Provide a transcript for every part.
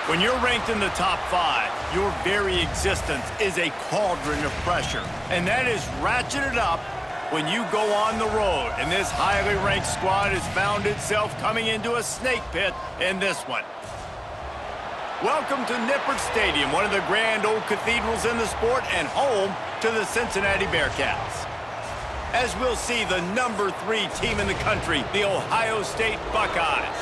When you're ranked in the top 5, your very existence is a cauldron of pressure. And that is ratcheted up when you go on the road. And this highly ranked squad has found itself coming into a snake pit in this one. Welcome to Nippert Stadium, one of the grand old cathedrals in the sport and home to the Cincinnati Bearcats. As we'll see, the number 3 team in the country, the Ohio State Buckeyes,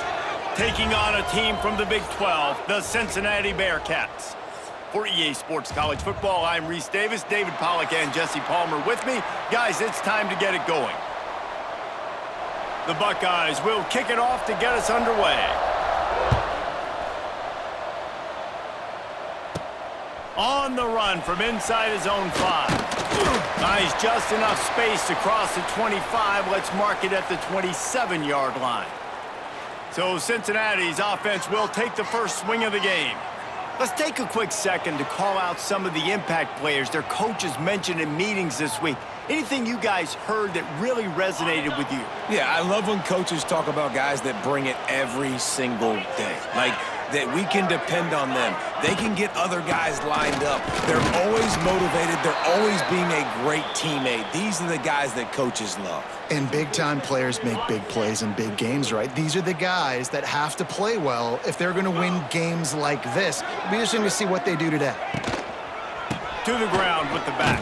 taking on a team from the Big 12, the Cincinnati Bearcats. For EA Sports College Football, I'm Reese Davis, David Pollack, and Jesse Palmer with me. Guys, it's time to get it going. The Buckeyes will kick it off to get us underway. On the run from inside his own 5. Nice, just enough space to cross the 25. Let's mark it at the 27-yard line. So Cincinnati's offense will take the first swing of the game. Let's take a quick second to call out some of the impact players their coaches mentioned in meetings this week. Anything you guys heard that really resonated with you? Yeah, I love when coaches talk about guys that bring it every single day. Like, that we can depend on them. They can get other guys lined up. They're always motivated. They're always being a great teammate. These are the guys that coaches love. And big-time players make big plays in big games, right? These are the guys that have to play well if they're going to win games like this. It'll be interesting to see what they do today. To the ground with the back.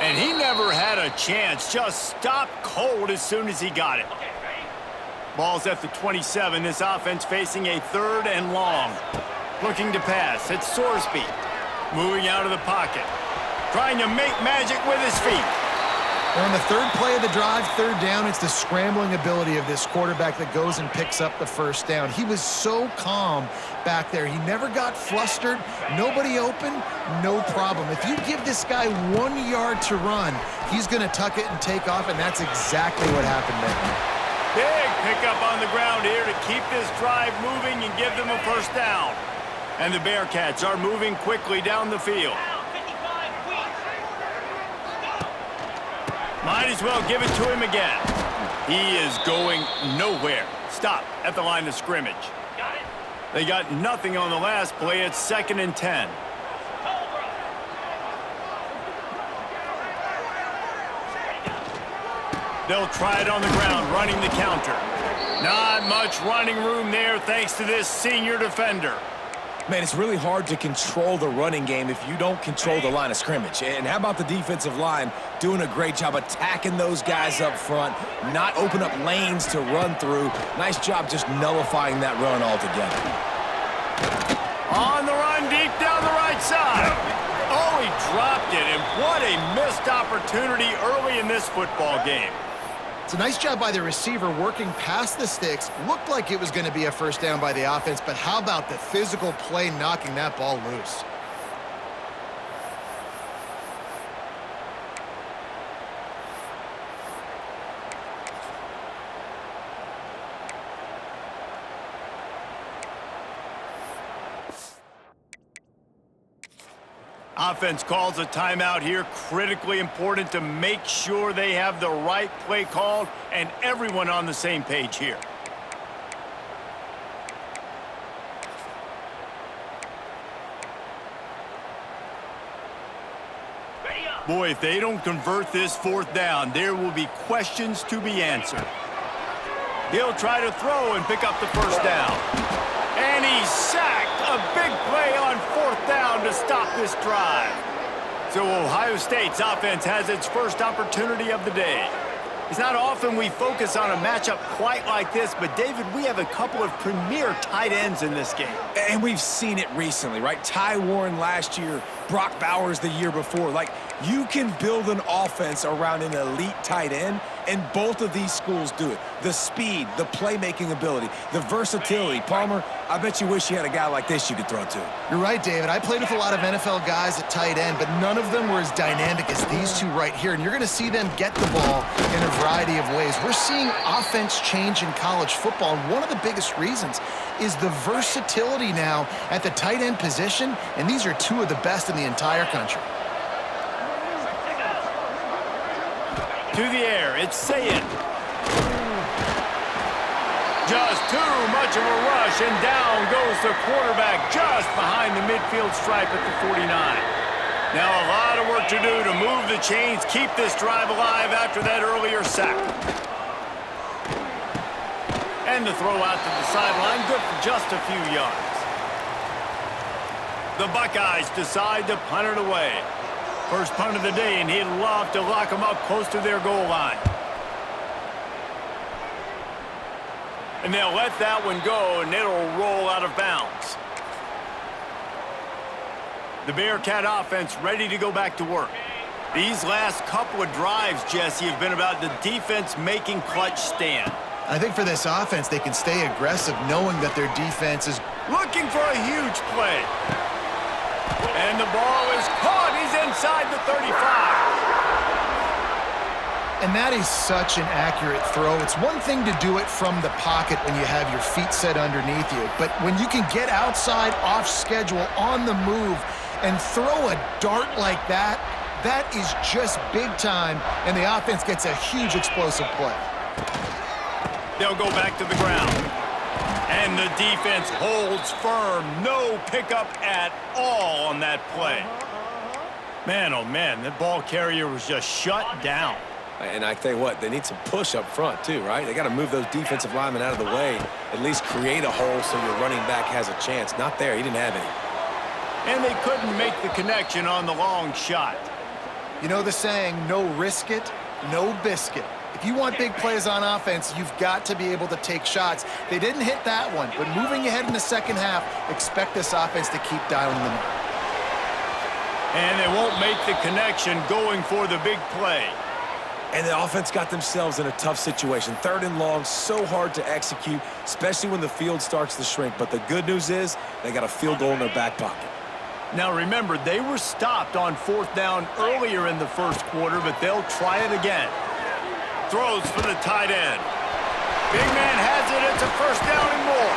And he never had a chance. Just stopped cold as soon as he got it. Ball's at the 27. This offense facing a 3rd and long. Looking to pass. It's Sorsby. Moving out of the pocket. Trying to make magic with his feet. And on the 3rd play of the drive, 3rd down, it's the scrambling ability of this quarterback that goes and picks up the first down. He was so calm back there. He never got flustered. Nobody open, no problem. If you give this guy 1 yard to run, he's going to tuck it and take off, and that's exactly what happened there. Big pickup on the ground here to keep this drive moving and give them a first down. And the Bearcats are moving quickly down the field. Might as well give it to him again. He is going nowhere. Stop at the line of scrimmage. They got nothing on the last play. It's 2nd and 10. They'll try it on the ground, running the counter. Not much running room there thanks to this senior defender. Man, it's really hard to control the running game if you don't control the line of scrimmage. And how about the defensive line doing a great job attacking those guys up front, not open up lanes to run through. Nice job just nullifying that run altogether. On the run, deep down the right side. Oh, he dropped it, and what a missed opportunity early in this football game. It's a nice job by the receiver working past the sticks. Looked like it was going to be a first down by the offense, but how about the physical play knocking that ball loose? Offense calls a timeout here. Critically important to make sure they have the right play called and everyone on the same page here. Boy, if they don't convert this 4th down, there will be questions to be answered. He'll try to throw and pick up the first down. And he's sacked. A big play on 4th down to stop this drive. So Ohio State's offense has its first opportunity of the day. It's not often we focus on a matchup quite like this, but David, we have a couple of premier tight ends in this game. And we've seen it recently, right? Ty Warren last year, Brock Bowers the year before. Like, you can build an offense around an elite tight end, and both of these schools do it. The speed, the playmaking ability, the versatility. Palmer, I bet you wish you had a guy like this you could throw to. You're right, David. I played with a lot of NFL guys at tight end, but none of them were as dynamic as these two right here, and you're going to see them get the ball in a variety of ways. We're seeing offense change in college football, and one of the biggest reasons is the versatility now at the tight end position, and these are two of the best in the entire country. To the air, it's CIN. Just too much of a rush, and down goes the quarterback just behind the midfield stripe at the 49. Now a lot of work to do to move the chains, keep this drive alive after that earlier sack. And the throw out to the sideline, good for just a few yards. The Buckeyes decide to punt it away. First punt of the day, and he'd love to lock them up close to their goal line. And they'll let that one go, and it'll roll out of bounds. The Bearcat offense ready to go back to work. These last couple of drives, Jesse, have been about the defense making clutch stand. I think for this offense, they can stay aggressive knowing that their defense is looking for a huge play. And the ball is caught. He's inside the 35. And that is such an accurate throw. It's one thing to do it from the pocket when you have your feet set underneath you, but when you can get outside, off schedule, on the move, and throw a dart like that, that is just big time, and the offense gets a huge explosive play. They'll go back to the ground. And the defense holds firm. No pickup at all on that play. Man, oh man, the ball carrier was just shut down. And I tell you what, they need some push up front too, right? They got to move those defensive linemen out of the way, at least create a hole so your running back has a chance. Not there. He didn't have any. And they couldn't make the connection on the long shot. You know the saying, no risk it, no biscuit. If you want big plays on offense, you've got to be able to take shots. They didn't hit that one, but moving ahead in the second half, expect this offense to keep dialing them up. And they won't make the connection going for the big play. And the offense got themselves in a tough situation. 3rd and long, so hard to execute, especially when the field starts to shrink. But the good news is they got a field goal in their back pocket. Now remember, they were stopped on 4th down earlier in the first quarter, but they'll try it again. Throws for the tight end. Big man has it. It's a 1st down and more.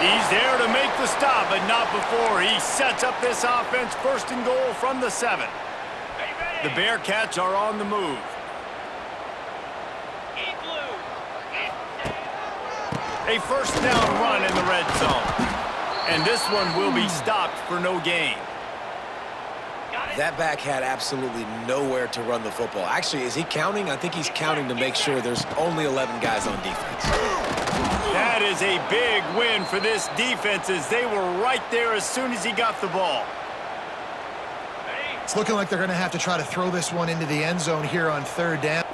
He's there to make the stop, but not before. He sets up this offense 1st and goal from the 7. The Bearcats are on the move. A 1st down run in the red zone. And this one will be stopped for no gain. That back had absolutely nowhere to run the football. Actually, is he counting? I think he's counting to make sure there's only 11 guys on defense. That is a big win for this defense as they were right there as soon as he got the ball. It's looking like they're going to have to try to throw this one into the end zone here on 3rd down.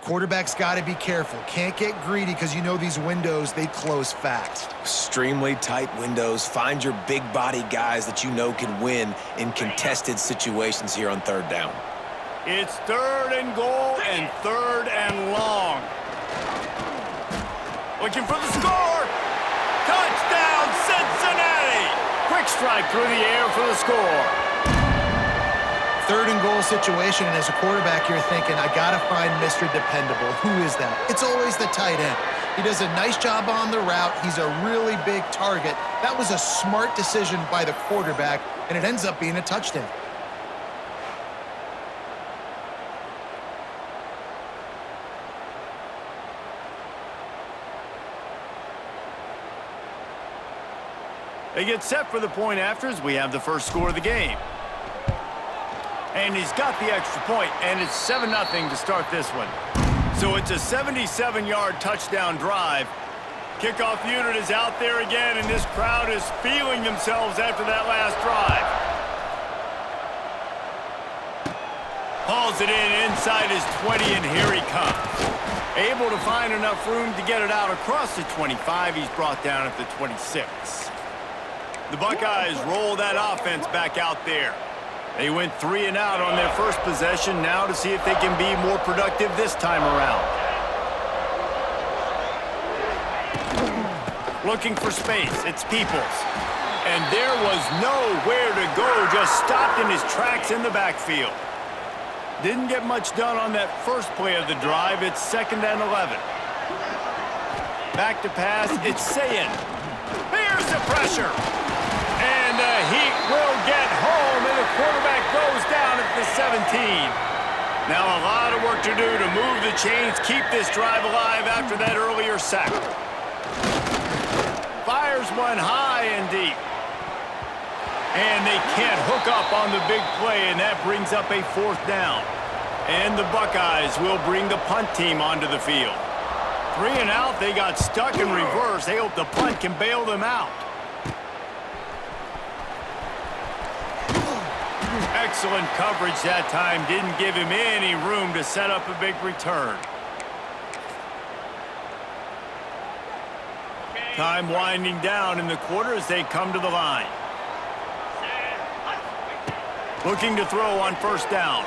Quarterback's got to be careful. Can't get greedy because you know these windows, they close fast. Extremely tight windows. Find your big body guys that you know can win in contested situations here on 3rd down. It's 3rd and goal and 3rd and long. Looking for the score. Touchdown, Cincinnati. Quick strike through the air for the score. 3rd and goal situation, and as a quarterback, you're thinking, I got to find Mr. Dependable. Who is that? It's always the tight end. He does a nice job on the route. He's a really big target. That was a smart decision by the quarterback, and it ends up being a touchdown. They get set for the point after as we have the first score of the game. And he's got the extra point, and it's 7-0 to start this one. So it's a 77-yard touchdown drive. Kickoff unit is out there again, and this crowd is feeling themselves after that last drive. Hauls it in inside his 20, and here he comes. Able to find enough room to get it out across the 25. He's brought down at the 26. The Buckeyes roll that offense back out there. They went 3 and out on their first possession, now to see if they can be more productive this time around. Looking for space, it's Peoples. And there was nowhere to go, just stopped in his tracks in the backfield. Didn't get much done on that first play of the drive. It's 2nd and 11. Back to pass, it's CIN. Here's the pressure. And the Heat will get home, and the quarterback goes down at the 17. Now a lot of work to do to move the chains, keep this drive alive after that earlier sack. Fires one high and deep. And they can't hook up on the big play, and that brings up a 4th down. And the Buckeyes will bring the punt team onto the field. 3 and out, they got stuck in reverse. They hope the punt can bail them out. Excellent coverage that time. Didn't give him any room to set up a big return. Time winding down in the quarter as they come to the line. Looking to throw on 1st down.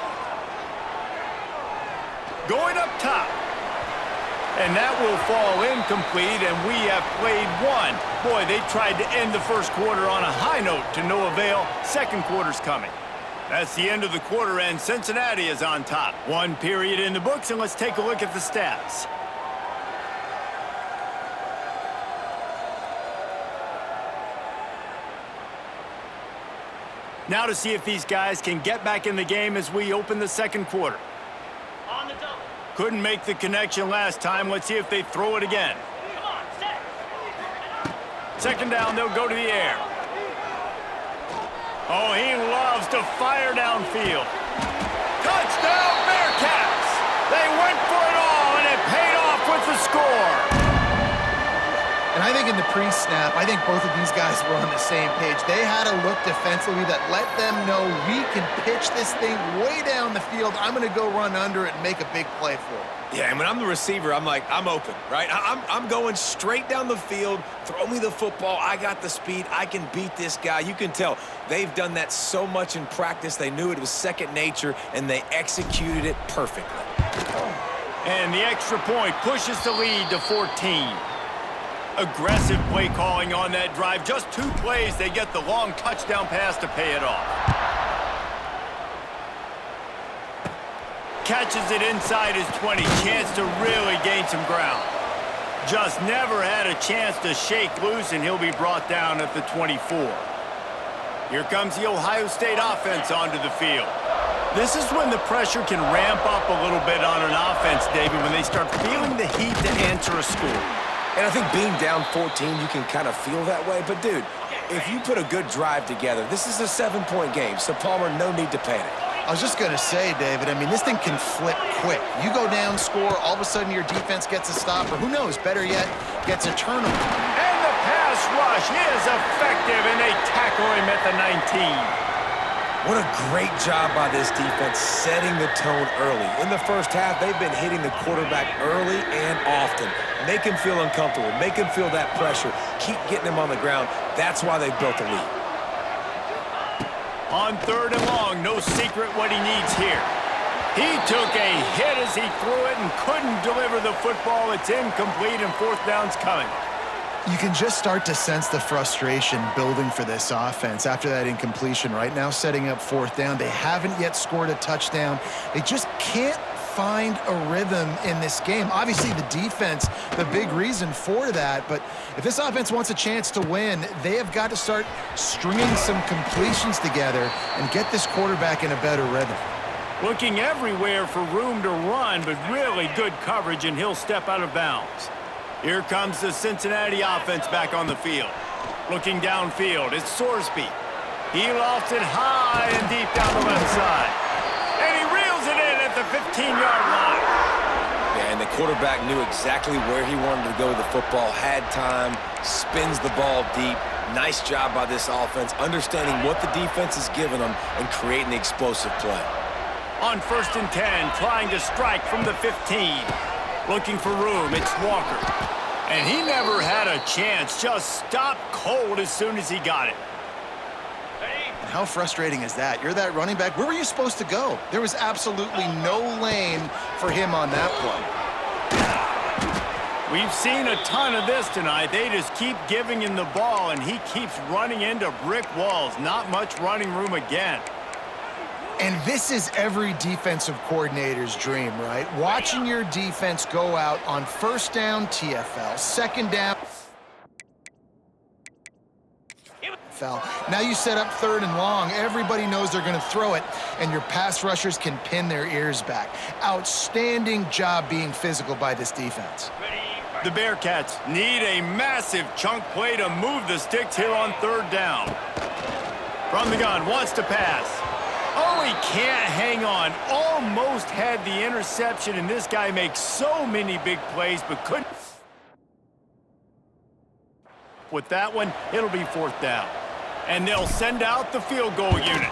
Going up top. And that will fall incomplete, and we have played one. Boy, they tried to end the 1st quarter on a high note to no avail. 2nd quarter's coming. That's the end of the quarter, and Cincinnati is on top. 1 period in the books, and let's take a look at the stats. Now to see if these guys can get back in the game as we open the 2nd quarter. On the double. Couldn't make the connection last time. Let's see if they throw it again. Come on, set. 2nd down, they'll go to the air. Oh, he loves to fire downfield. Touchdown, Bearcats! They went for it all, and it paid off with the score. And I think in the pre-snap, I think both of these guys were on the same page. They had a look defensively that let them know we can pitch this thing way down the field. I'm going to go run under it and make a big play for it. Yeah, and when I'm the receiver, I'm like, I'm open, right? I'm going straight down the field. Throw me the football. I got the speed. I can beat this guy. You can tell they've done that so much in practice. They knew it was second nature, and they executed it perfectly. And the extra point pushes the lead to 14. Aggressive play calling on that drive. Just 2 plays, they get the long touchdown pass to pay it off. Catches it inside his 20. Chance to really gain some ground. Just never had a chance to shake loose, and he'll be brought down at the 24. Here comes the Ohio State offense onto the field. This is when the pressure can ramp up a little bit on an offense, David, when they start feeling the heat to answer a score. And I think being down 14, you can kind of feel that way. But, dude, if you put a good drive together, this is a 7-point game. So, Palmer, no need to panic. I was just going to say, David, I mean, this thing can flip quick. You go down, score, all of a sudden your defense gets a stop, or who knows, better yet, gets a turnover. And the pass rush is effective, and they tackle him at the 19. What a great job by this defense setting the tone early. In the 1st half, they've been hitting the quarterback early and often. Make him feel uncomfortable. Make him feel that pressure. Keep getting him on the ground. That's why they've built a lead. On 3rd and long, no secret what he needs here. He took a hit as he threw it and couldn't deliver the football. It's incomplete, and 4th down's coming. You can just start to sense the frustration building for this offense after that incompletion. Right now, setting up 4th down. They haven't yet scored a touchdown. They just can't find a rhythm in this game. Obviously, the defense, the big reason for that. But if this offense wants a chance to win, they have got to start stringing some completions together and get this quarterback in a better rhythm. Looking everywhere for room to run, but really good coverage, and he'll step out of bounds. Here comes the Cincinnati offense back on the field. Looking downfield, it's Sorsby. He lofts it high and deep down the left side. And he reels it in at the 15-yard line. Yeah, and the quarterback knew exactly where he wanted to go with the football, had time, spins the ball deep. Nice job by this offense, understanding what the defense is giving them and creating the explosive play. On 1st and 10, trying to strike from the 15. Looking for room, it's Walker. And he never had a chance, just stopped cold as soon as he got it. And how frustrating is that? You're that running back. Where were you supposed to go? There was absolutely no lane for him on that play. We've seen a ton of this tonight. They just keep giving him the ball, and he keeps running into brick walls. Not much running room again. And this is every defensive coordinator's dream, right? Watching your defense go out on 1st down, TFL, 2nd down, NFL. Now you set up 3rd and long. Everybody knows they're going to throw it, and your pass rushers can pin their ears back. Outstanding job being physical by this defense. The Bearcats need a massive chunk play to move the sticks here on 3rd down. From the gun, wants to pass. Oh, he can't hang on. Almost had the interception, and this guy makes so many big plays, but couldn't. With that one, it'll be 4th down. And they'll send out the field goal unit.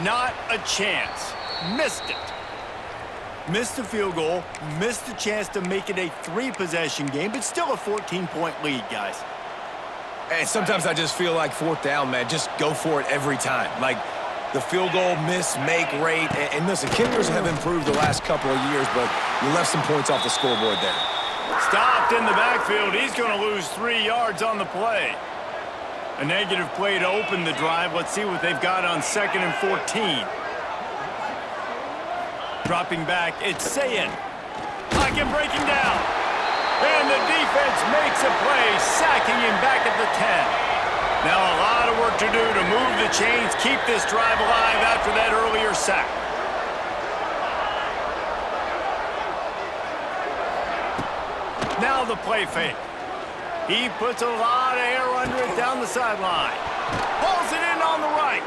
Not a chance. Missed it. Missed the field goal, missed the chance to make it a 3-possession game, but still a 14-point lead, guys. And sometimes I just feel like 4th down, man, just go for it every time. Like, the field goal miss-make rate. And listen, kickers have improved the last couple of years, but you left some points off the scoreboard there. Stopped in the backfield. He's going to lose 3 yards on the play. A negative play to open the drive. Let's see what they've got on 2nd and 14. Dropping back, it's CIN. Pocket breaking down. And the defense makes a play, sacking him back at the 10. Now a lot of work to do to move the chains, keep this drive alive after that earlier sack. Now the play fake. He puts a lot of air under it down the sideline. Pulls it in on the right.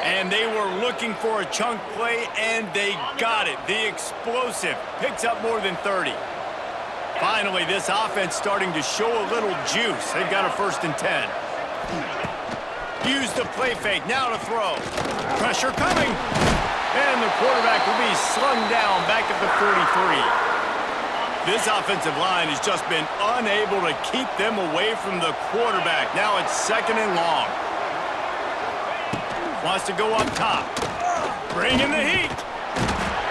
And they were looking for a chunk play, and they got it. The explosive picks up more than 30. Finally, this offense starting to show a little juice. They've got a 1st and 10. Use the play fake, now to throw. Pressure coming. And the quarterback will be slung down back at the 43. This offensive line has just been unable to keep them away from the quarterback. Now it's 2nd and long. Wants to go up top. Bring in the heat.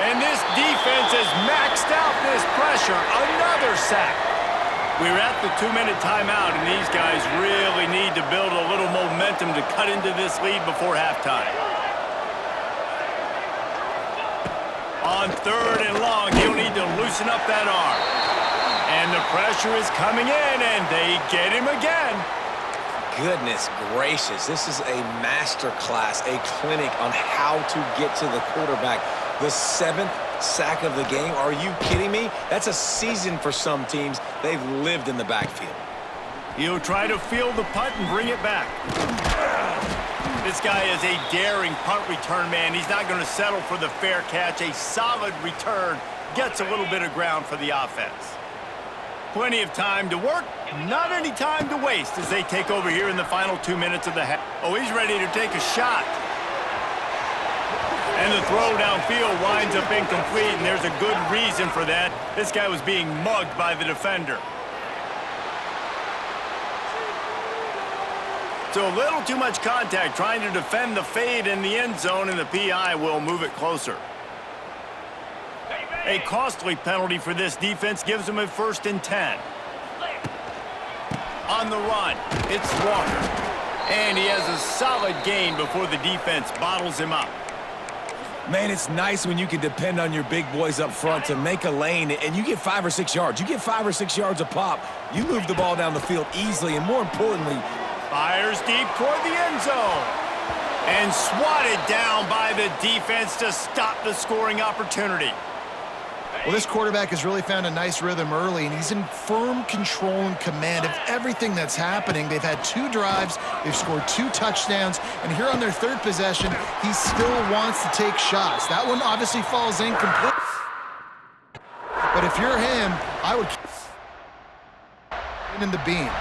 And this defense has maxed out this pressure. Another sack. We're at the 2-minute timeout, and these guys really need to build a little momentum to cut into this lead before halftime. On 3rd and long, he'll need to loosen up that arm. And the pressure is coming in, and they get him again. Goodness gracious, this is a master class, a clinic on how to get to the quarterback. The 7th sack of the game. Are you kidding me? That's a season for some teams. They've lived in the backfield. He'll try to field the punt and bring it back. This guy is a daring punt return man. He's not going to settle for the fair catch. A solid return gets a little bit of ground for the offense. Plenty of time to work, not any time to waste as they take over here in the final 2 minutes of the half. Oh, he's ready to take a shot. And the throw downfield winds up incomplete, and there's a good reason for that. This guy was being mugged by the defender. So a little too much contact trying to defend the fade in the end zone, and the PI will move it closer. A costly penalty for this defense gives them a 1st and 10. On the run, it's Walker. And he has a solid gain before the defense bottles him up. Man, it's nice when you can depend on your big boys up front to make a lane, and you get 5 or 6 yards. You get 5 or 6 yards a pop. You move the ball down the field easily, and more importantly, fires deep toward the end zone. And swatted down by the defense to stop the scoring opportunity. Well, this quarterback has really found a nice rhythm early, and he's in firm control and command of everything that's happening. They've had 2 drives, they've scored 2 touchdowns, and here on their 3rd possession, he still wants to take shots. That one obviously falls incomplete. But if you're him, I would keep in the beam.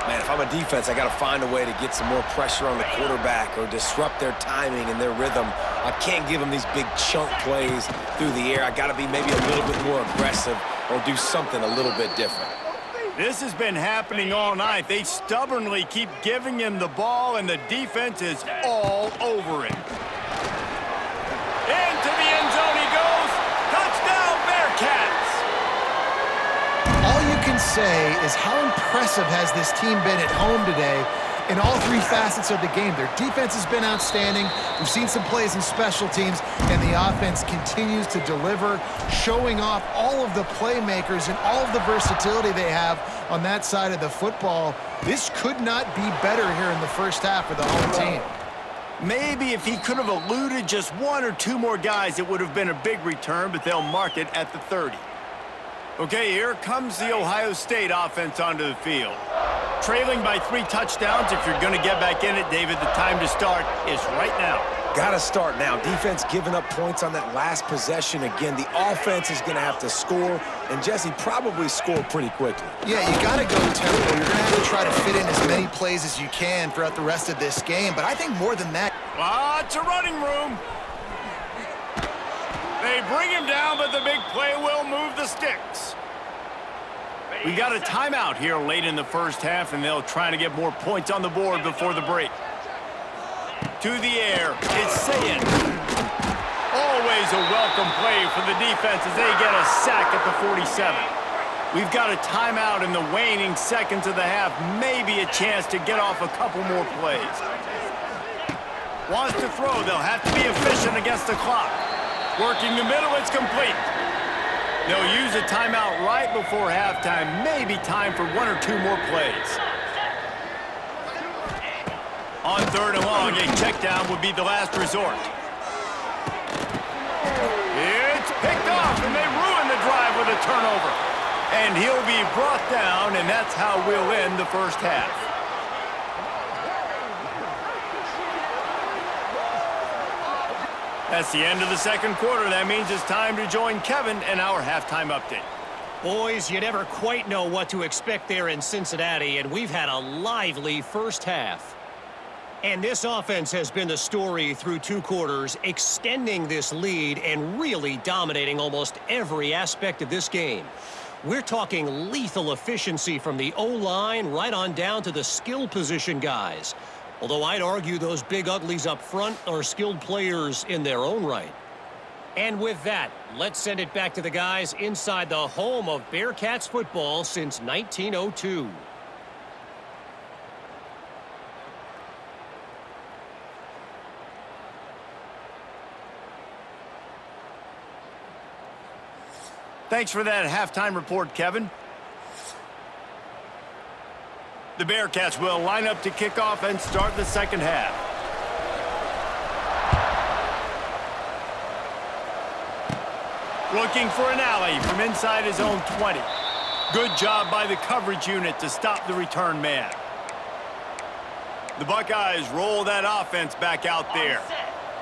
man, if I'm a defense, I got to find a way to get some more pressure on the quarterback or disrupt their timing and their rhythm. I can't give them these big chunk plays through the air. I got to be maybe a little bit more aggressive or do something a little bit different. This has been happening all night. They stubbornly keep giving him the ball, and the defense is all over it. Into the end zone he goes. Touchdown, Bearcats! All you can say is how impressive has this team been at home today in all 3 facets of the game. Their defense has been outstanding. We've seen some plays in special teams, and the offense continues to deliver, showing off all of the playmakers and all of the versatility they have on that side of the football. This could not be better here in the first half for the home team. Maybe if he could have eluded just one or two more guys, it would have been a big return, but they'll mark it at the 30. Okay, here comes the Ohio State offense onto the field. Trailing by 3 touchdowns. If you're going to get back in it, David, the time to start is right now. Got to start now. Defense giving up points on that last possession. Again, the offense is going to have to score, and Jesse probably score pretty quickly. Yeah, you got to go tempo. You're going to have to try to fit in as many plays as you can throughout the rest of this game, but I think more than that. Lots of running room. They bring him down, but the big play will move the sticks. We got a timeout here late in the first half, and they'll try to get more points on the board before the break. To the air, it's CIN. Always a welcome play for the defense as they get a sack at the 47. We've got a timeout in the waning seconds of the half. Maybe a chance to get off a couple more plays. Wants to throw. They'll have to be efficient against the clock. Working the middle, it's complete. They'll use a timeout right before halftime. Maybe time for 1 or 2 more plays. On 3rd and long, a check down would be the last resort. It's picked off, and they ruin the drive with a turnover. And he'll be brought down, and that's how we'll end the first half. That's the end of the second quarter. That means it's time to join Kevin in our halftime update. Boys, you never quite know what to expect there in Cincinnati, and we've had a lively first half. And this offense has been the story through 2 quarters, extending this lead and really dominating almost every aspect of this game. We're talking lethal efficiency from the O-line right on down to the skill position guys. Although I'd argue those big uglies up front are skilled players in their own right. And with that, let's send it back to the guys inside the home of Bearcats football since 1902. Thanks for that halftime report, Kevin. The Bearcats will line up to kick off and start the second half. Looking for an alley from inside his own 20. Good job by the coverage unit to stop the return man. The Buckeyes roll that offense back out there.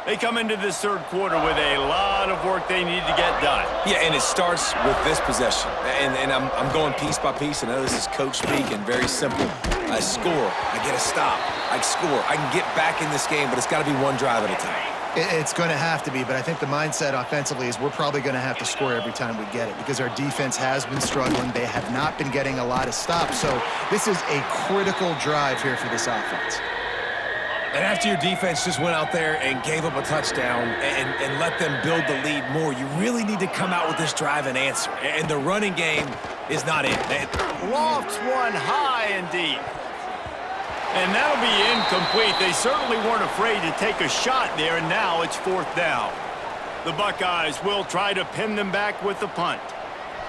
They come into this third quarter with a lot of work they need to get done. Yeah, and it starts with this possession. And I'm going piece by piece. I know this is coach speak and very simple. I score. I get a stop. I score. I can get back in this game, but it's got to be one drive at a time. It's going to have to be, but I think the mindset offensively is we're probably going to have to score every time we get it because our defense has been struggling. They have not been getting a lot of stops, so this is a critical drive here for this offense. And after your defense just went out there and gave up a touchdown and let them build the lead more, you really need to come out with this drive and answer. And the running game is not it. Lofts one high and deep. And that'll be incomplete. They certainly weren't afraid to take a shot there, and now it's 4th down. The Buckeyes will try to pin them back with the punt.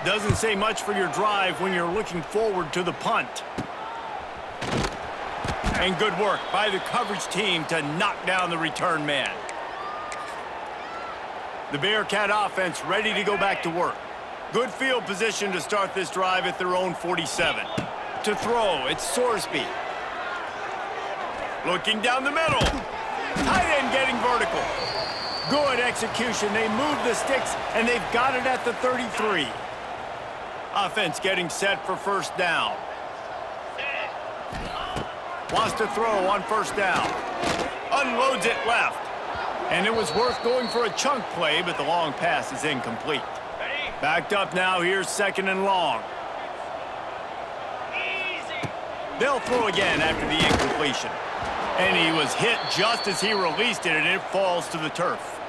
Doesn't say much for your drive when you're looking forward to the punt. And good work by the coverage team to knock down the return man. The Bearcat offense ready to go back to work. Good field position to start this drive at their own 47. To throw, it's Sorsby. Looking down the middle. Tight end getting vertical. Good execution. They move the sticks, and they've got it at the 33. Offense getting set for 1st down. Wants to throw on 1st down. Unloads it left. And it was worth going for a chunk play, but the long pass is incomplete. Backed up now, here's 2nd and long. They'll throw again after the incompletion. And he was hit just as he released it, and it falls to the turf.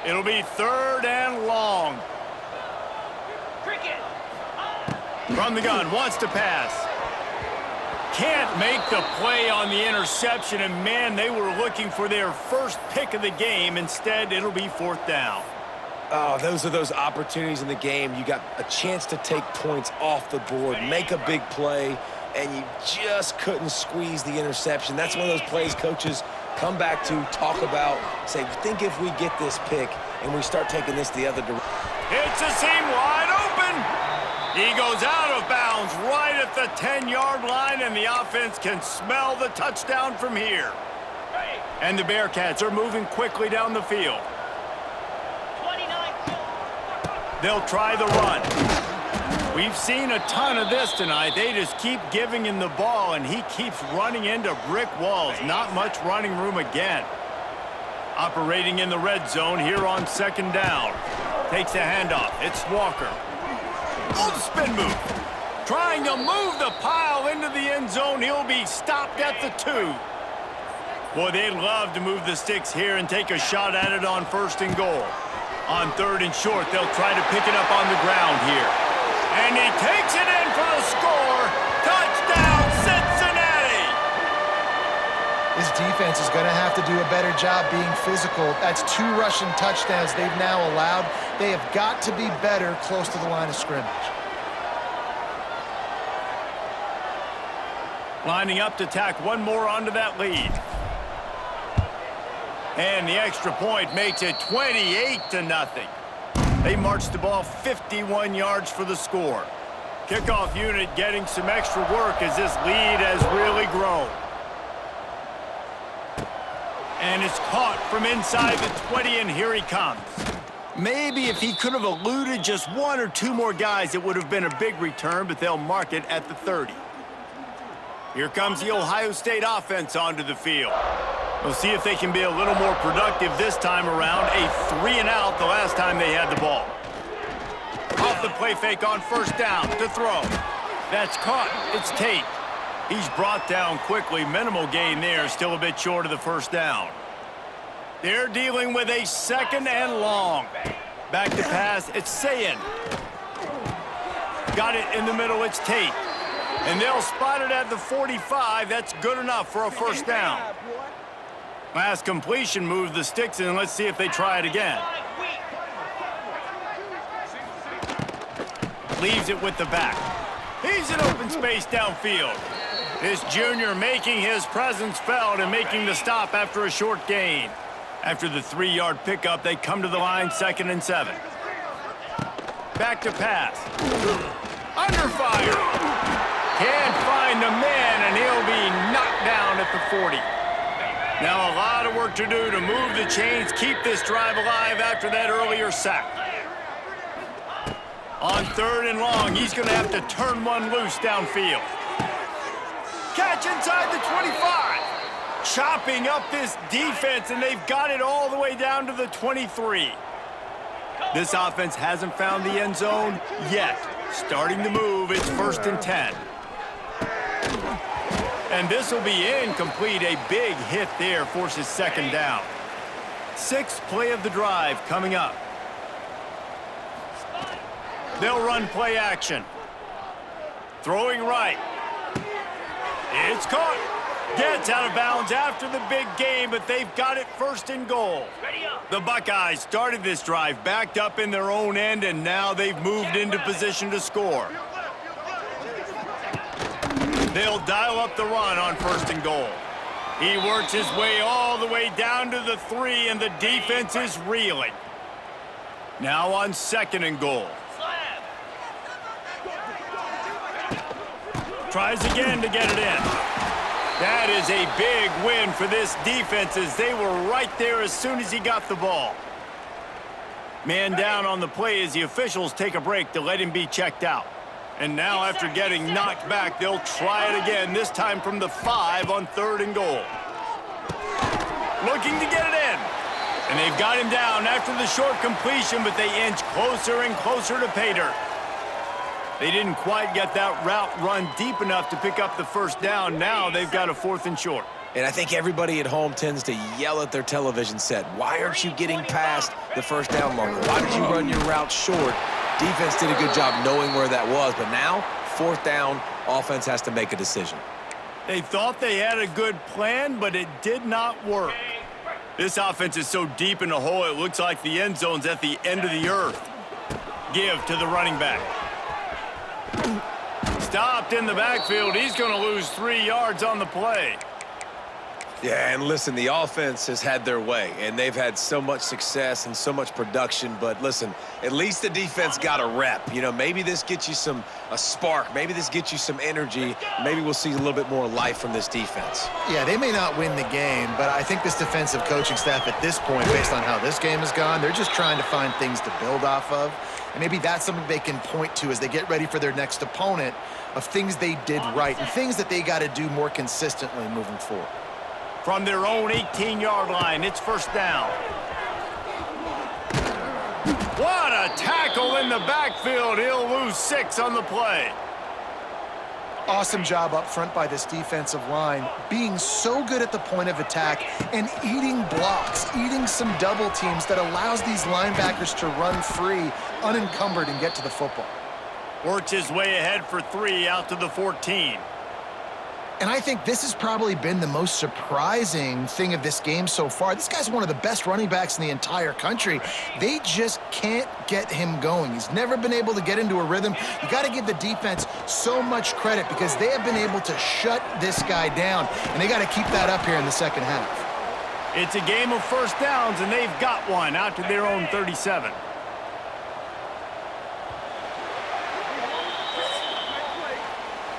It'll be 3rd and long. From the gun, wants to pass. Can't make the play on the interception, and man, they were looking for their first pick of the game. Instead, it'll be 4th down. Oh, those are those opportunities in the game. You got a chance to take points off the board, make a big play, and you just couldn't squeeze the interception. That's one of those plays coaches come back to, talk about, say, think if we get this pick and we start taking this the other direction. It's a seam wide open. He goes out of bounds right at the 10-yard line, and the offense can smell the touchdown from here. And the Bearcats are moving quickly down the field. They'll try the run. We've seen a ton of this tonight. They just keep giving him the ball, and he keeps running into brick walls. Not much running room again. Operating in the red zone here on second down. Takes the handoff. It's Walker. Oh, spin move. Trying to move the pile into the end zone. He'll be stopped at the 2. Boy, they'd love to move the sticks here and take a shot at it on first and goal. On third and short, they'll try to pick it up on the ground here. And he takes it in for the score. Touchdown, Cincinnati! This defense is going to have to do a better job being physical. That's 2 rushing touchdowns they've now allowed. They have got to be better close to the line of scrimmage. Lining up to tack one more onto that lead. And the extra point makes it 28-0. They march the ball 51 yards for the score. Kickoff unit getting some extra work as this lead has really grown. And it's caught from inside the 20, and here he comes. Maybe if he could have eluded just 1 or 2 more guys, it would have been a big return, but they'll mark it at the 30. Here comes the Ohio State offense onto the field. We'll see if they can be a little more productive this time around. A 3-and-out the last time they had the ball. Off the play fake on first down to throw. That's caught. It's Tate. He's brought down quickly. Minimal gain there. Still a bit short of the first down. They're dealing with a 2nd and long. Back to pass. It's CIN. Got it in the middle. It's Tate. And they'll spot it at the 45. That's good enough for a first down. Last completion moved the sticks in. Let's see if they try it again. Leaves it with the back. He's in open space downfield. This junior making his presence felt and making the stop after a short gain. After the 3-yard pickup, they come to the line 2nd and 7. Back to pass. Under fire. Can't find the man, and he'll be knocked down at the 40. Now a lot of work to do to move the chains, keep this drive alive after that earlier sack. On 3rd and long, he's going to have to turn one loose downfield. Catch inside the 25. Chopping up this defense, and they've got it all the way down to the 23. This offense hasn't found the end zone yet. Starting to move, it's 1st and 10. And this will be incomplete. A big hit there forces 2nd down. 6th play of the drive coming up. They'll run play action. Throwing right. It's caught. Gets out of bounds after the big game, but they've got it 1st and goal. The Buckeyes started this drive backed up in their own end, and now they've moved into position to score. They'll dial up the run on 1st and goal. He works his way all the way down to the 3, and the defense is reeling. Now on 2nd and goal. Tries again to get it in. That is a big win for this defense as they were right there as soon as he got the ball. Man down on the play as the officials take a break to let him be checked out. And now after getting knocked back, they'll try it again, this time from the 5 on 3rd and goal. Looking to get it in. And they've got him down after the short completion, but they inch closer and closer to pay dirt. They didn't quite get that route run deep enough to pick up the 1st down. Now they've got a 4th and short. And I think everybody at home tends to yell at their television set. Why aren't you getting past the 1st down marker? Why did you run your route short? Defense did a good job knowing where that was, but now 4th down, offense has to make a decision. They thought they had a good plan, but it did not work. This offense is so deep in the hole, it looks like the end zone's at the end of the earth. Give to the running back. stopped in the backfield. He's going to lose 3 yards on the play. Yeah, and listen, the offense has had their way, and they've had so much success and so much production. But listen, at least the defense got a rep. You know, maybe this gets you a spark. Maybe this gets you some energy. Maybe we'll see a little bit more life from this defense. Yeah, they may not win the game, but I think this defensive coaching staff at this point, based on how this game has gone, they're just trying to find things to build off of. And maybe that's something they can point to as they get ready for their next opponent of things they did right and things that they got to do more consistently moving forward. From their own 18-yard line, it's first down. What a tackle in the backfield. He'll lose 6 on the play. Awesome job up front by this defensive line, being so good at the point of attack and eating blocks, eating some double teams that allows these linebackers to run free, unencumbered, and get to the football. Works his way ahead for 3 out to the 14. And I think this has probably been the most surprising thing of this game so far. This guy's one of the best running backs in the entire country. They just can't get him going. He's never been able to get into a rhythm. You got to give the defense so much credit because they have been able to shut this guy down, and they got to keep that up here in the second half. It's a game of first downs, and they've got one out to their own 37.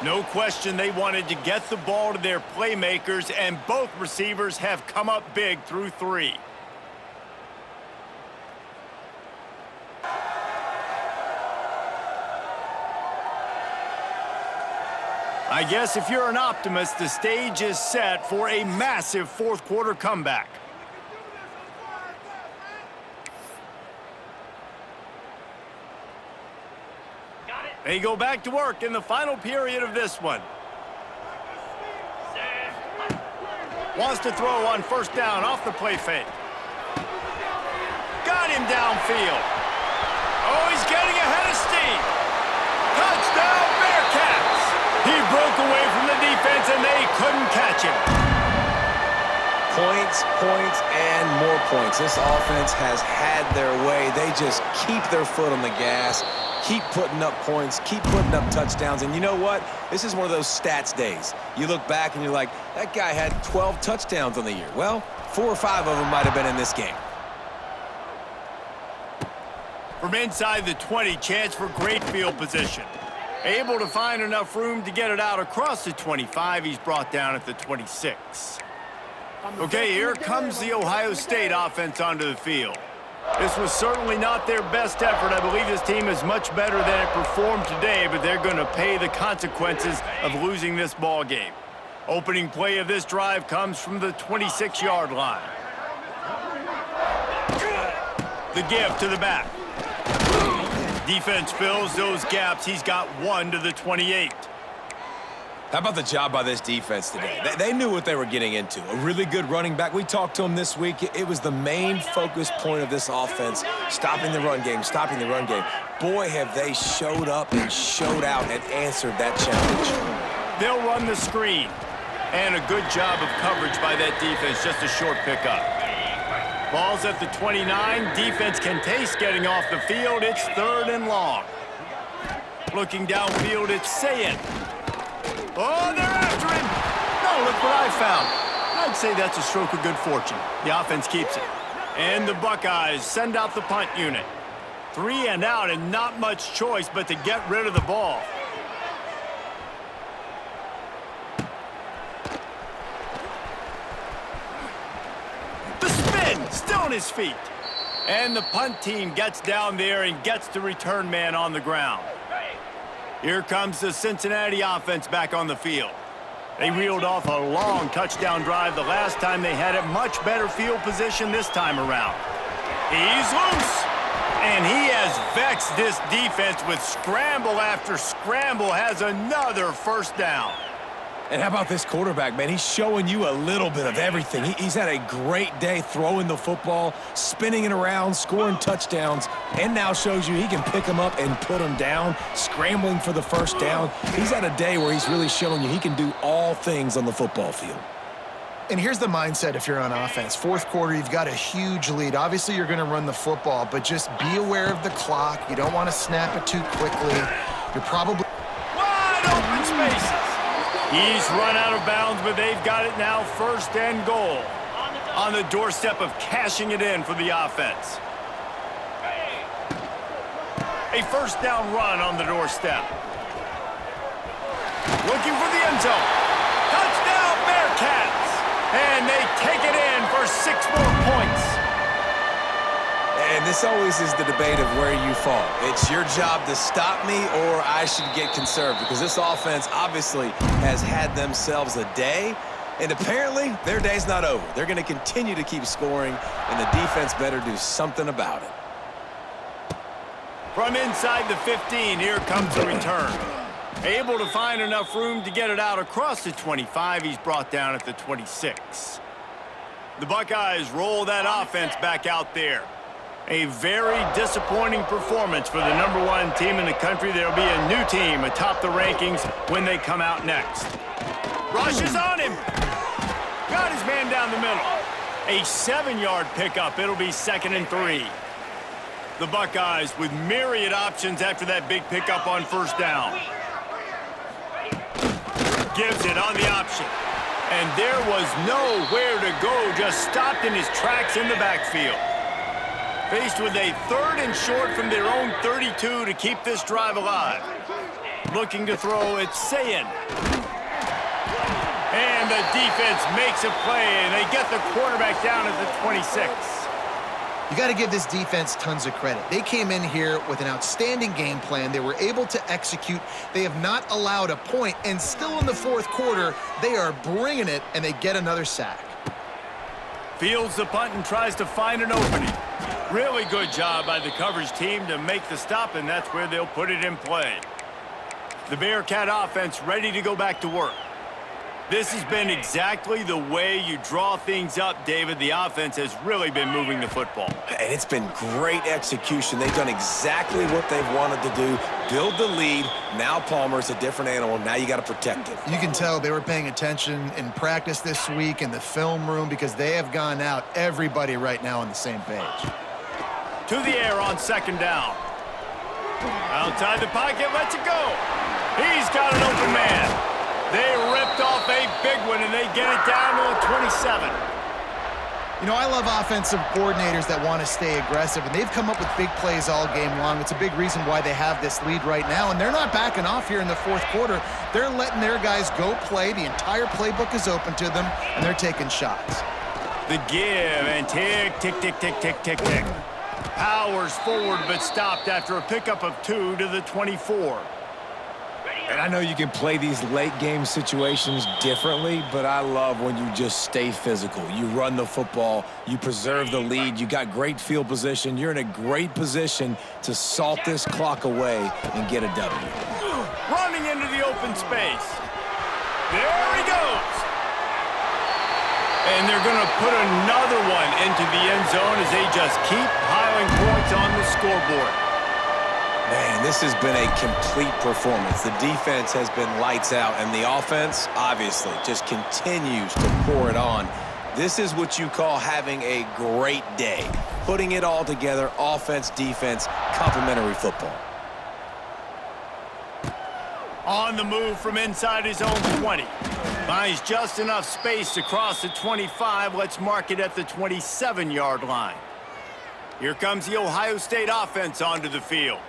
No question they wanted to get the ball to their playmakers, and both receivers have come up big through 3. I guess if you're an optimist, the stage is set for a massive fourth-quarter comeback. They go back to work in the final period of this one. Wants to throw on first down off the play fake. Got him downfield. Oh, he's getting ahead of steam. Touchdown, Bearcats. He broke away from the defense, and they couldn't catch him. Points, points, and more points. This offense has had their way. They just keep their foot on the gas. Keep putting up points, keep putting up touchdowns. And you know what? This is one of those stats days. You look back and you're like, that guy had 12 touchdowns on the year. Well, 4 or 5 of them might have been in this game. From inside the 20, chance for great field position. Able to find enough room to get it out across the 25. He's brought down at the 26. Okay, here comes the Ohio State offense onto the field. This was certainly not their best effort. I believe this team is much better than it performed today, but they're going to pay the consequences of losing this ball game. Opening play of this drive comes from the 26-yard line. The give to the back. Defense fills those gaps. He's got 1 to the 28. How about the job by this defense today? They knew what they were getting into. A really good running back. We talked to him this week. It was the main focus point of this offense, stopping the run game, stopping the run game. Boy, have they showed up and showed out and answered that challenge. They'll run the screen. And a good job of coverage by that defense, just a short pickup. Ball's at the 29. Defense can taste getting off the field. It's 3rd and long. Looking downfield, it's CIN. Oh, they're after him. No, look what I found. I'd say that's a stroke of good fortune. The offense keeps it. And the Buckeyes send out the punt unit. 3 and out and not much choice but to get rid of the ball. The spin, still on his feet. And the punt team gets down there and gets the return man on the ground. Here comes the Cincinnati offense back on the field. They reeled off a long touchdown drive the last time they had it. Much better field position this time around. He's loose. And he has vexed this defense with scramble after scramble. Has another first down. And how about this quarterback, man? He's showing you a little bit of everything. He's had a great day throwing the football, spinning it around, scoring touchdowns, and now shows you he can pick them up and put them down, scrambling for the first down. He's had a day where he's really showing you he can do all things on the football field. And here's the mindset if you're on offense. 4th quarter, you've got a huge lead. Obviously, you're going to run the football, but just be aware of the clock. You don't want to snap it too quickly. You're probably... Wide open spaces. He's run out of bounds, but they've got it now first and goal. On the doorstep of cashing it in for the offense. A first down run on the doorstep. Looking for the end zone. Touchdown, Bearcats! And they take it in for 6 more points. And this always is the debate of where you fall. It's your job to stop me or I should get conserved, because this offense obviously has had themselves a day, and apparently their day's not over. They're going to continue to keep scoring, and the defense better do something about it. From inside the 15, here comes the return. Able to find enough room to get it out across the 25. He's brought down at the 26. The Buckeyes roll that offense back out there. A very disappointing performance for the #1 team in the country. There'll be a new team atop the rankings when they come out next. Rushes on him. Got his man down the middle. A 7-yard pickup. It'll be 2nd and 3. The Buckeyes with myriad options after that big pickup on first down. Gives it on the option. And there was nowhere to go, just stopped in his tracks in the backfield. Faced with a 3rd and short from their own 32 to keep this drive alive. Looking to throw, it's CIN. And the defense makes a play, and they get the quarterback down at the 26. You got to give this defense tons of credit. They came in here with an outstanding game plan. They were able to execute. They have not allowed a point, and still in the 4th quarter, they are bringing it, and they get another sack. Fields the punt and tries to find an opening. Really good job by the coverage team to make the stop, and that's where they'll put it in play. The Bearcat offense ready to go back to work. This has been exactly the way you draw things up, David. The offense has really been moving the football. And it's been great execution. They've done exactly what they've wanted to do. Build the lead. Now Palmer's a different animal. Now you got to protect it. You can tell they were paying attention in practice this week in the film room, because they have gone out, everybody right now on the same page. To the air on 2nd down. Outside the pocket, lets it go. He's got an open man. They ripped off a big one, and they get it down to the 27. You know, I love offensive coordinators that want to stay aggressive, and they've come up with big plays all game long. It's a big reason why they have this lead right now, and they're not backing off here in the 4th quarter. They're letting their guys go play. The entire playbook is open to them, and they're taking shots. The give, and tick, tick, tick, tick, tick, tick, tick. Powers forward, but stopped after a pickup of 2 to the 24. And I know you can play these late game situations differently, but I love when you just stay physical. You run the football, you preserve the lead, you got great field position, you're in a great position to salt this clock away and get a W. Running into the open space. There he goes. And they're going to put another one into the end zone as they just keep piling points on the scoreboard. Man, this has been a complete performance. The defense has been lights out, and the offense, obviously, just continues to pour it on. This is what you call having a great day. Putting it all together, offense, defense, complementary football. On the move from inside his own 20. Finds just enough space to cross the 25. Let's mark it at the 27-yard line. Here comes the Ohio State offense onto the field.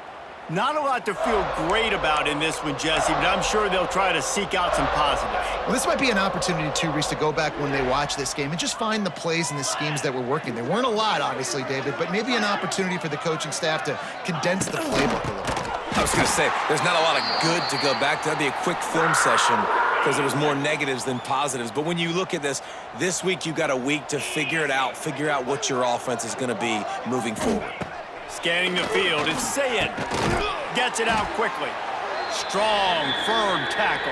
Not a lot to feel great about in this one, Jesse, but I'm sure they'll try to seek out some positives. Well, this might be an opportunity, too, Reese, to go back when they watch this game and just find the plays and the schemes that were working. There weren't a lot, obviously, David, but maybe an opportunity for the coaching staff to condense the playbook a little bit. I was going to say, there's not a lot of good to go back to. That'd be a quick film session because there was more negatives than positives. But when you look at this week, you got a week to figure it out, figure out what your offense is going to be moving forward. Scanning the field, it's CIN. Gets it out quickly. Strong, firm tackle.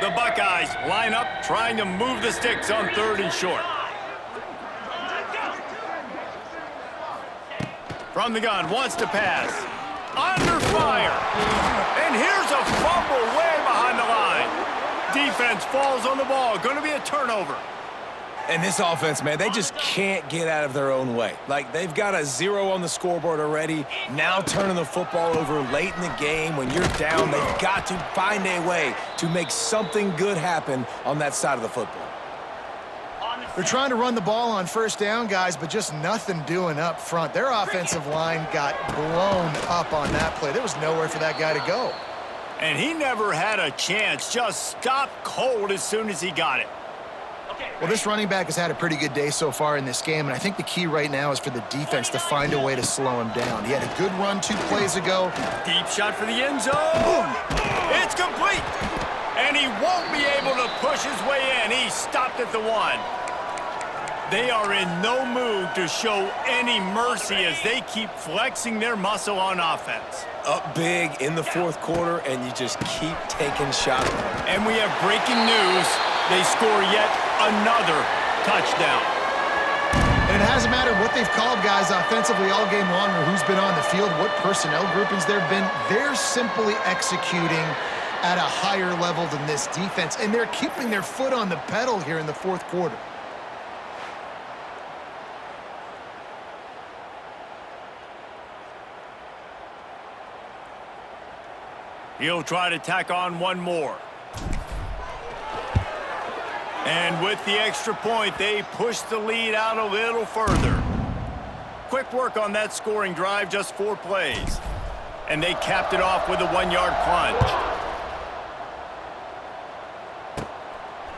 The Buckeyes line up, trying to move the sticks on 3rd and short. From the gun, wants to pass. Under fire. And here's a fumble way behind the line. Defense falls on the ball. Going to be a turnover. And this offense, man, they just can't get out of their own way. Like, they've got a 0 on the scoreboard already. Now turning the football over late in the game when you're down, they've got to find a way to make something good happen on that side of the football. They're trying to run the ball on first down, guys, but just nothing doing up front. Their offensive line got blown up on that play. There was nowhere for that guy to go. And he never had a chance. Just stopped cold as soon as he got it. Well, this running back has had a pretty good day so far in this game, and I think the key right now is for the defense to find a way to slow him down. He had a good run 2 plays ago. Deep shot for the end zone. It's complete. And he won't be able to push his way in. He stopped at the 1. They are in no mood to show any mercy as they keep flexing their muscle on offense. Up big in the 4th quarter, and you just keep taking shots. And we have breaking news. They score yet another touchdown. And it hasn't mattered what they've called guys offensively all game long or who's been on the field, what personnel groupings there have been. They're simply executing at a higher level than this defense, and they're keeping their foot on the pedal here in the 4th quarter. He'll try to tack on one more. And with the extra point, they push the lead out a little further. Quick work on that scoring drive, just 4 plays. And they capped it off with a 1-yard plunge.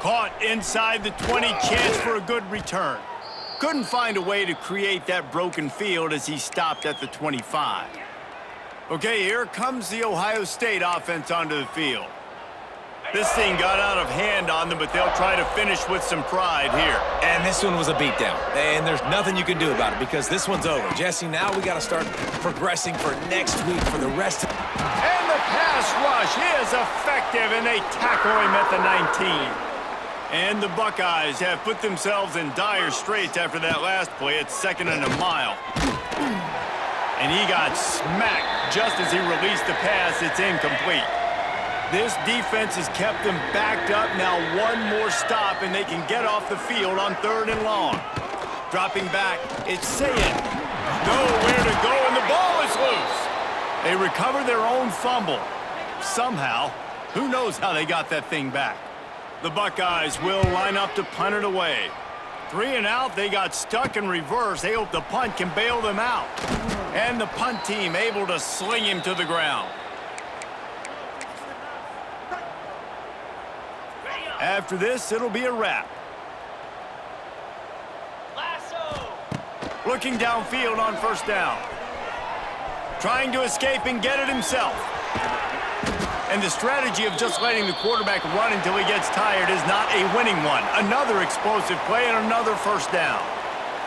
Caught inside the 20, chance for a good return. Couldn't find a way to create that broken field as he stopped at the 25. Okay, here comes the Ohio State offense onto the field. This thing got out of hand on them, but they'll try to finish with some pride here. And this one was a beatdown. And there's nothing you can do about it because this one's over. Jesse, now we got to start progressing for next week for the rest of... And the pass rush is effective, and they tackle him at the 19. And the Buckeyes have put themselves in dire straits after that last play. It's 2nd and a mile. And he got smacked just as he released the pass. It's incomplete. This defense has kept them backed up. Now 1 more stop, and they can get off the field on 3rd and long. Dropping back, it's CIN. Nowhere to go, and the ball is loose. They recover their own fumble. Somehow, who knows how they got that thing back. The Buckeyes will line up to punt it away. 3 and out, they got stuck in reverse. They hope the punt can bail them out. And the punt team able to sling him to the ground. After this, it'll be a wrap. Looking downfield on 1st down. Trying to escape and get it himself. And the strategy of just letting the quarterback run until he gets tired is not a winning one. Another explosive play and another 1st down.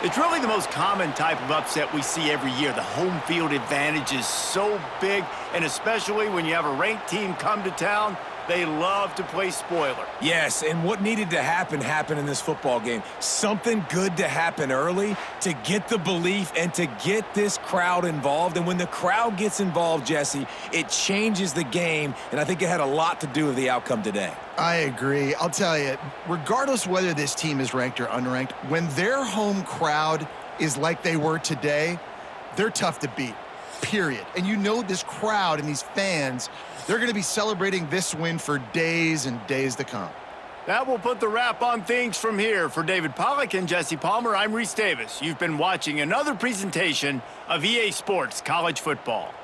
It's really the most common type of upset we see every year. The home field advantage is so big, and especially when you have a ranked team come to town, they love to play spoiler. Yes, and what needed to happen happened in this football game. Something good to happen early to get the belief and to get this crowd involved. And when the crowd gets involved, Jesse, it changes the game, and I think it had a lot to do with the outcome today. I agree. I'll tell you, regardless whether this team is ranked or unranked, when their home crowd is like they were today, they're tough to beat, period. And you know this crowd and these fans, they're going to be celebrating this win for days and days to come. That will put the wrap on things from here. For David Pollack and Jesse Palmer, I'm Reese Davis. You've been watching another presentation of EA Sports College Football.